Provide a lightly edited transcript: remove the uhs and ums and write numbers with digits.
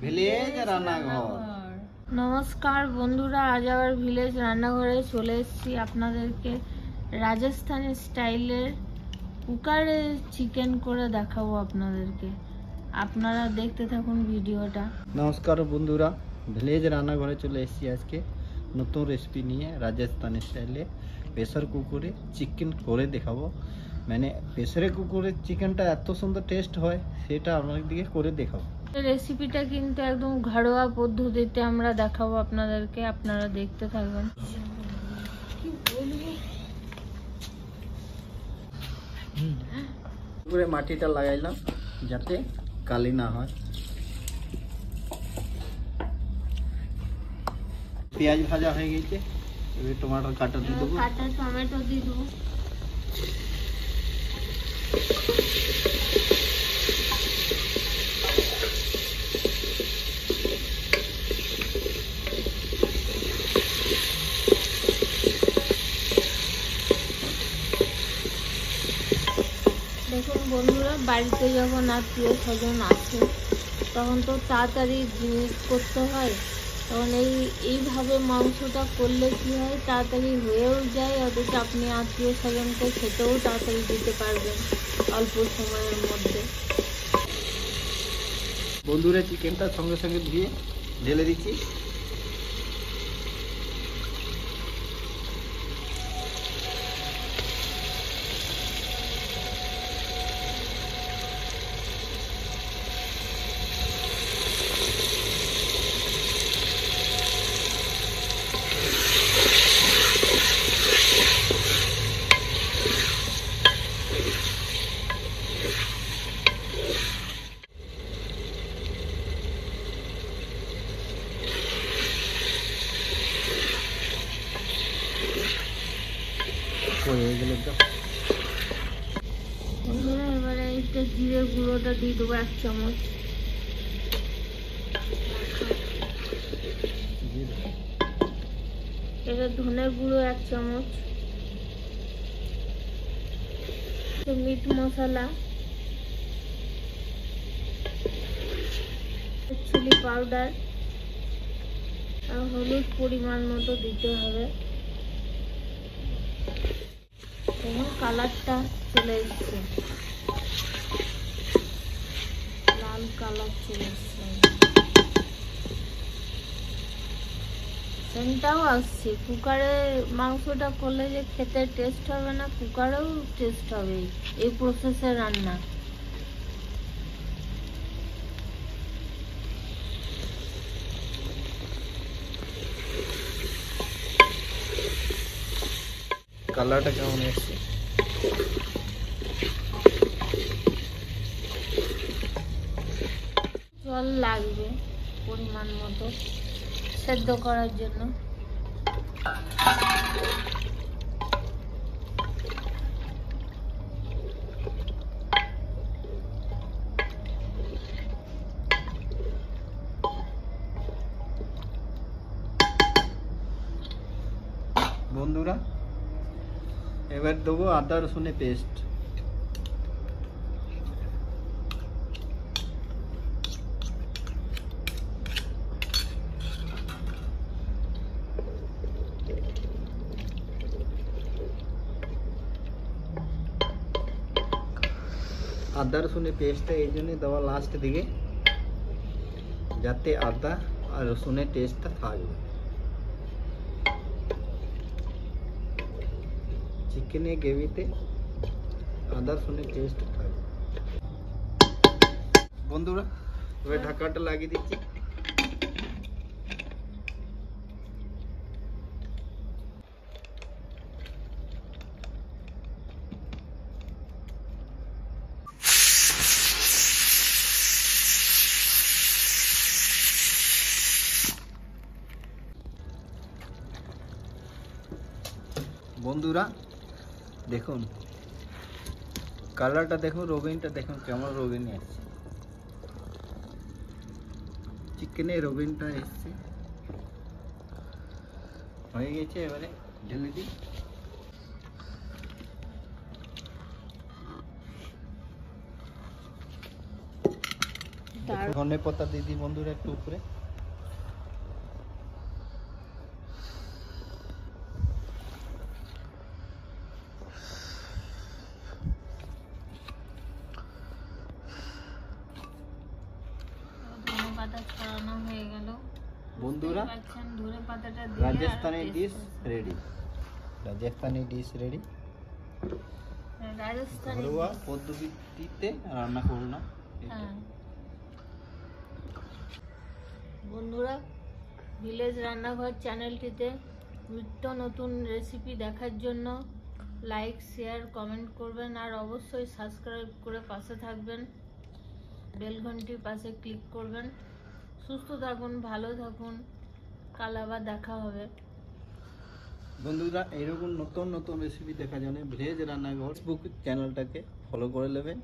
Village রান্নাঘর। নমস্কার বন্ধুরা, আজ আবার ভিলেজ রান্নাঘরে চলে এসেছি। আপনাদেরকে রাজস্থানি স্টাইলের কুকারে চিকেন করে দেখাবো আপনাদেরকে। আপনারা দেখতে থাকুন ভিডিওটা। নমস্কার বন্ধুরা, ভিলেজ রান্নাঘরে চলে এসেছি আজকে নতুন রেসিপি নিয়ে। রাজস্থানি স্টাইলে প্রেসার কুকারে চিকেন করে দেখাবো। মানে প্রেসারে কুকারে চিকেনটা এত সুন্দর টেস্ট হয়, সেটা আপনাদেরকে করে দেখাবো। রেসিপিটা কিন্তু একদম ঘরোয়া পদ্ধতিতে আমরা দেখাবো আপনাদেরকে, আপনারা দেখতে থাকবেন। পুকুরে মাটিটা লাগাইলাম যাতে কালি না হয়। পেঁয়াজ ভাজা হয়ে গেছে, এবার টমেটো কাটা দিয়ে দেবো। কাটা টমেটো দিয়ে দেবো। দেখুন বন্ধুরা, বাড়িতে যখন আত্মীয় স্বজন আছে তখন তো তাড়াতাড়ি জিনিস করতে হয়, তখন এইভাবে মাংসটা করলে কি হয়, তাড়াতাড়ি হয়েও যায়, অথচ আপনি আত্মীয় স্বজনকে খেতেও তাড়াতাড়ি দিতে পারবেন অল্প সময়ের মধ্যে। বন্ধুরা, চিকেনটা সঙ্গে সঙ্গে ধুয়ে ঢেলে দিচ্ছি। বন্ধুরা, এবারে এইটা জিরে গুঁড়োটা দিয়ে দেবো 1 চামচ। এটা ধনের গুঁড়ো 1 চামচ। মিট মশলা, চিলি পাউডার আর হলুদ পরিমাণ মতো দিতে হবে। এবং কালারটা চলে এসছে, লাল কালার চলে এসছে, সেন্টটাও আসছে। কুকারে মাংসটা করলে যে খেতে টেস্ট হবে না, কুকারেও টেস্ট হবে এই প্রসেসে রান্না। কালারটা কেমন এসছে? জল লাগবে পরিমাণ মতো সেদ্ধ করার জন্য। বন্ধুরা, এবার দেবো আদা রসুনের পেস্ট। আদা রসুনের পেস্টটা এই জন্য দেওয়া লাস্ট দিকে, যাতে আদা আর রসুনের টেস্টটা থাকবে। চিকেনের গ্রেভিতে আদা রসুনের টেস্ট থাকবে। বন্ধুরা, এবার ঢাকাটা লাগিয়ে দিচ্ছি। বন্ধুরা দেখুন, কালারটা দেখুন, রবিনটা দেখুন কেমন রবিন আসছে, চিকেনের রবিনটা এসছে, হয়ে গেছে। এবারে ঢেলে দিই। তার ধনে পাতা দিদি বন্ধুরা একটু উপরে। ধনে পাতা ছড়ানো হয়ে গেল বন্ধুরা ধনে পাতাটা Rajasthani dish ready. Rajasthani dish ready. Rajasthani ঘরোয়া পদ্ধতিতে রান্না করলাম। হ্যাঁ বন্ধুরা, ভিলেজ রান্নাঘর চ্যানেলটিতে নিত্য নতুন রেসিপি দেখার জন্য লাইক শেয়ার কমেন্ট করবেন, আর অবশ্যই সাবস্ক্রাইব করে পাশে থাকবেন, বেল ঘন্টির পাশে ক্লিক করবেন। সুস্থ থাকুন, ভালো থাকুন, কাল আবার দেখা হবে। বন্ধুরা এরকম নতুন নতুন রেসিপি দেখার জন্য ভিলেজ রান্নাঘর ফেসবুক চ্যানেলটাকে ফলো করে নেবেন।